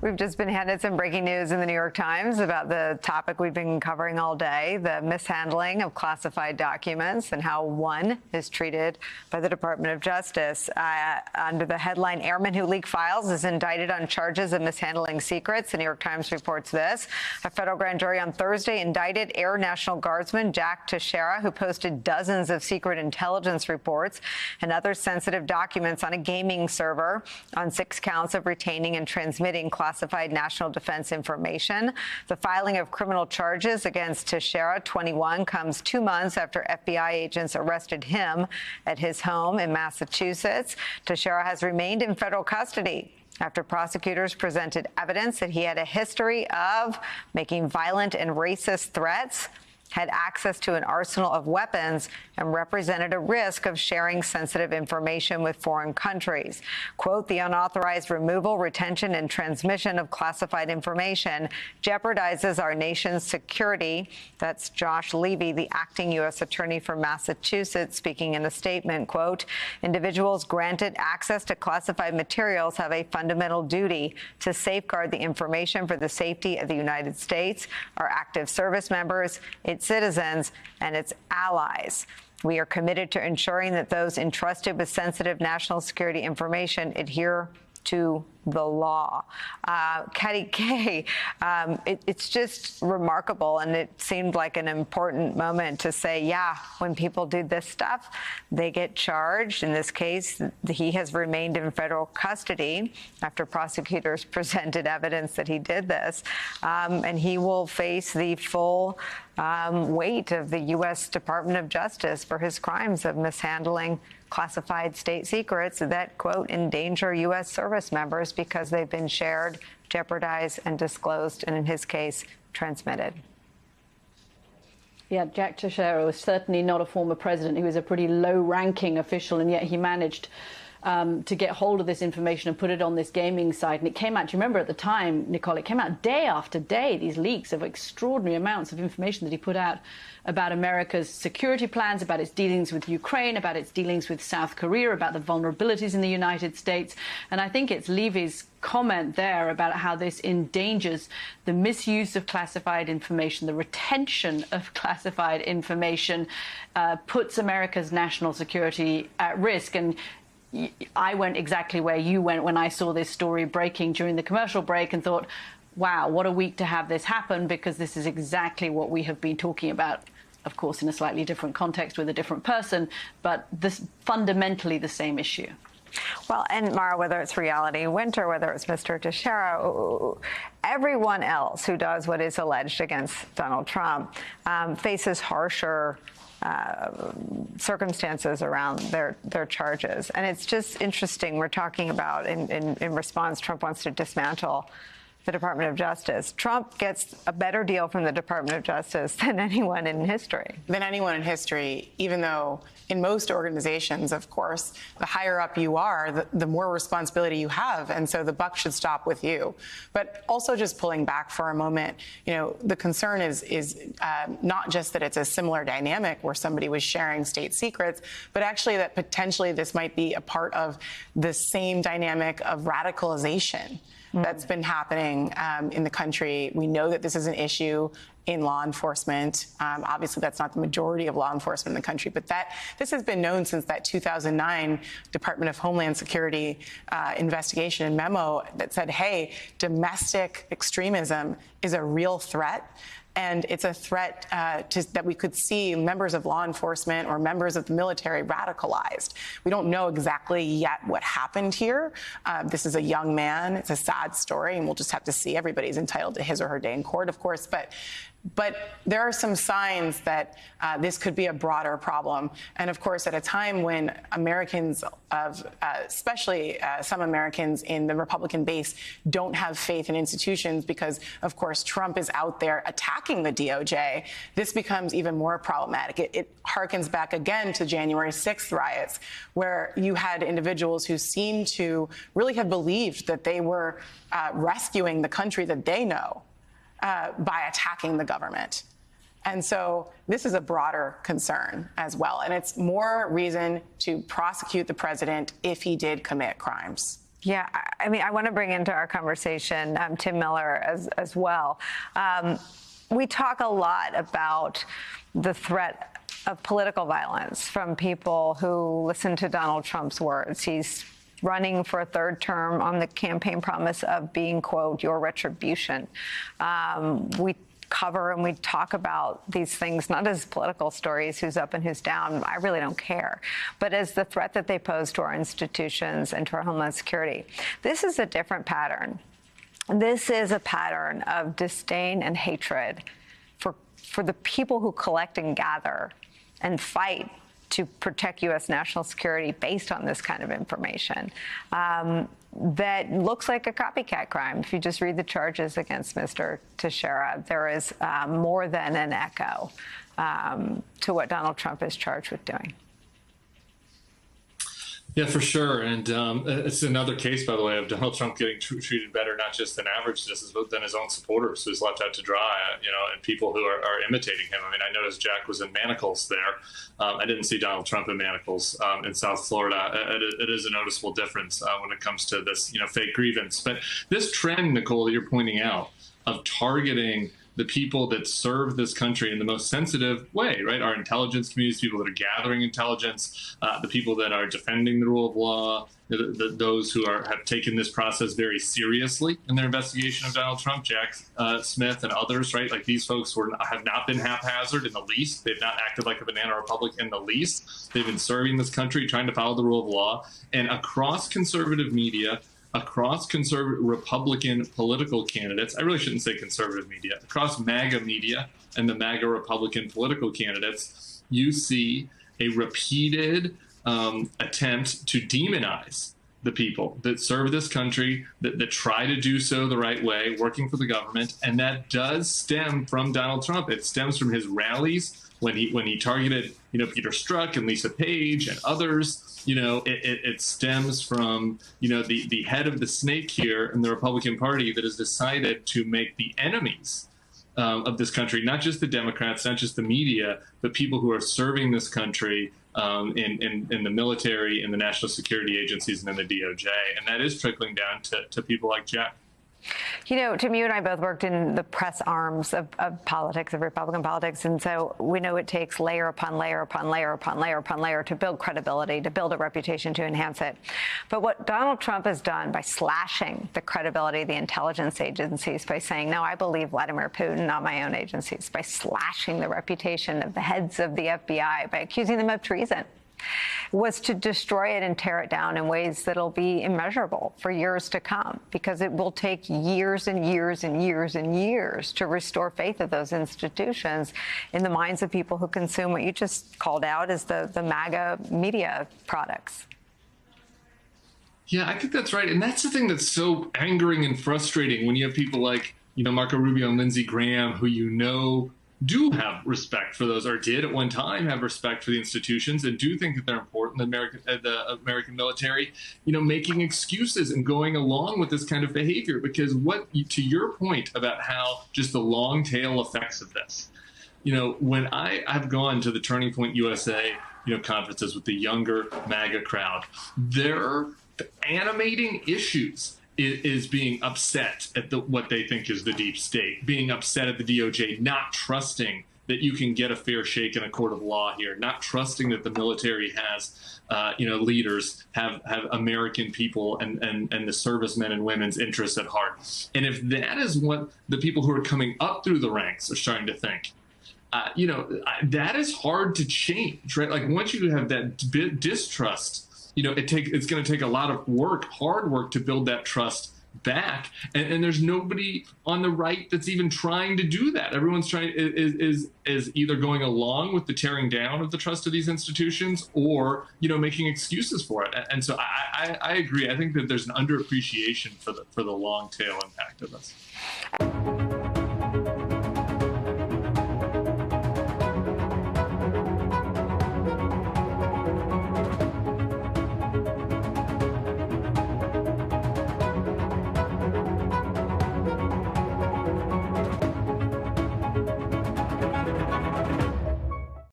We've just been handed some breaking news in the New York Times about the topic we've been covering all day, the mishandling of classified documents and how one is treated by the Department of Justice. Under the headline, Airman Who Leak Files is indicted on charges of mishandling secrets. The New York Times reports this. A federal grand jury on Thursday indicted Air National Guardsman Jack Teixeira, who posted dozens of secret intelligence reports and other sensitive documents on a gaming server on 6 counts of retaining and transmitting classified national defense information. The filing of criminal charges against Teixeira, 21, comes 2 months after FBI agents arrested him at his home in Massachusetts. Teixeira has remained in federal custody after prosecutors presented evidence that he had a history of making violent and racist threats, had access to an arsenal of weapons, and represented a risk of sharing sensitive information with foreign countries. Quote, the unauthorized removal, retention, and transmission of classified information jeopardizes our nation's security. That's Josh Levy, the acting U.S. attorney for Massachusetts, speaking in a statement. Quote, individuals granted access to classified materials have a fundamental duty to safeguard the information for the safety of the United States, our active service members, its citizens, and its allies. We are committed to ensuring that those entrusted with sensitive national security information adhere to the law. Katty Kay, it's just remarkable, and it seemed like an important moment to say, yeah, when people do this stuff, they get charged. In this case, he has remained in federal custody after prosecutors presented evidence that he did this, and he will face the full weight of the U.S. Department of Justice for his crimes of mishandling classified state secrets that, quote, endanger U.S. service members because they've been shared, jeopardized, and disclosed, and in his case, transmitted. Yeah, Jack Teixeira was certainly not a former president. He was a pretty low-ranking official, and yet he managed to get hold of this information and put it on this gaming site. And it came out, do you remember at the time, Nicole, it came out day after day, these leaks of extraordinary amounts of information that he put out about America's security plans, about its dealings with Ukraine, about its dealings with South Korea, about the vulnerabilities in the United States. And I think it's Levy's comment there about how this endangers the misuse of classified information, the retention of classified information, puts America's national security at risk. And I went exactly where you went when I saw this story breaking during the commercial break and thought, wow, what a week to have this happen, because this is exactly what we have been talking about, of course, in a slightly different context with a different person, but this fundamentally the same issue. Well, and Mara, whether it's Reality Winter, whether it's Mr. Teixeira, everyone else who does what is alleged against Donald Trump faces harsher circumstances around their charges. And it's just interesting. We're talking about in response, Trump wants to dismantle the Department of Justice. Trump gets a better deal from the Department of Justice than anyone in history. Even though in most organizations, of course, the higher up you are, the more responsibility you have. And so the buck should stop with you. But also just pulling back for a moment, you know, the concern is not just that it's a similar dynamic where somebody was sharing state secrets, but actually that potentially this might be a part of the same dynamic of radicalization that's been happening in the country. We know that this is an issue in law enforcement. Obviously, that's not the majority of law enforcement in the country, but this has been known since that 2009 Department of Homeland Security investigation and memo that said, hey, domestic extremism is a real threat. And it's a threat that we could see members of law enforcement or members of the military radicalized. We don't know exactly yet what happened here. This is a young man. It's a sad story, and we'll just have to see. Everybody's entitled to his or her day in court, of course. But there are some signs that this could be a broader problem. And of course, at a time when Americans, especially some Americans in the Republican base, don't have faith in institutions because, of course, Trump is out there attacking the DOJ, this becomes even more problematic. It harkens back again to January 6th riots, where you had individuals who seemed to really have believed that they were rescuing the country that they know by attacking the government. And so this is a broader concern as well. And it's more reason to prosecute the president if he did commit crimes. Yeah, I mean, I want to bring into our conversation Tim Miller as well. We talk a lot about the threat of political violence from people who listen to Donald Trump's words. He's running for a third term on the campaign promise of being, quote, your retribution. We cover and we talk about these things not as political stories, who's up and who's down. I really don't care, but as the threat that they pose to our institutions and to our homeland security. This is a different pattern. This is a pattern of disdain and hatred for the people who collect and gather and fight to protect U.S. national security based on this kind of information. That looks like a copycat crime. If you just read the charges against Mr. Teixeira, there is more than an echo to what Donald Trump is charged with doing. Yeah, for sure. And it's another case, by the way, of Donald Trump getting treated better, not just than average citizens, but than his own supporters, who's left out to dry, and people who are imitating him. I mean, I noticed Jack was in manacles there. I didn't see Donald Trump in manacles in South Florida. It is a noticeable difference when it comes to this, fake grievance. But this trend, Nicole, that you're pointing out of targeting the people that serve this country in the most sensitive way, right? Our intelligence communities, people that are gathering intelligence, the people that are defending the rule of law, those who have taken this process very seriously in their investigation of Donald Trump, Jack Smith and others, right? Like these folks have not been haphazard in the least. They've not acted like a banana republic in the least. They've been serving this country, trying to follow the rule of law. And across conservative media, across conservative Republican political candidates, I really shouldn't say conservative media, across MAGA media and the MAGA Republican political candidates, you see a repeated attempt to demonize the people that serve this country, that try to do so the right way, working for the government. And that does stem from Donald Trump. It stems from his rallies when he targeted, Peter Strzok and Lisa Page and others. It stems from, the head of the snake here in the Republican Party that has decided to make the enemies of this country, not just the Democrats, not just the media, but people who are serving this country in the military, in the national security agencies, and in the DOJ. And that is trickling down to people like Jack. Tim, you and I both worked in the press arms of politics, of Republican politics, and so we know it takes layer upon layer upon layer upon layer upon layer to build credibility, to build a reputation, to enhance it. But what Donald Trump has done by slashing the credibility of the intelligence agencies, by saying, no, I believe Vladimir Putin, not my own agencies, by slashing the reputation of the heads of the FBI, by accusing them of treason, was to destroy it and tear it down in ways that'll be immeasurable for years to come, because it will take years and years and years and years to restore faith of those institutions in the minds of people who consume what you just called out as the MAGA media products. Yeah, I think that's right. And that's the thing that's so angering and frustrating when you have people like, Marco Rubio and Lindsey Graham, who do have respect for those, or did at one time have respect for the institutions, and do think that they're important, the American military, making excuses and going along with this kind of behavior. Because to your point about how just the long tail effects of this, when I've gone to the Turning Point USA, conferences with the younger MAGA crowd, their animating issues is being upset at what they think is the deep state, being upset at the DOJ, not trusting that you can get a fair shake in a court of law here, not trusting that the military has, leaders have American people and the servicemen and women's interests at heart. And if that is what the people who are coming up through the ranks are starting to think, that is hard to change, right? Like once you have that distrust, it's going to take a lot of hard work to build that trust back. And there's nobody on the right that's even trying to do that. Everyone's is either going along with the tearing down of the trust of these institutions or, making excuses for it. And so I agree. I think that there's an underappreciation for the long tail impact of this.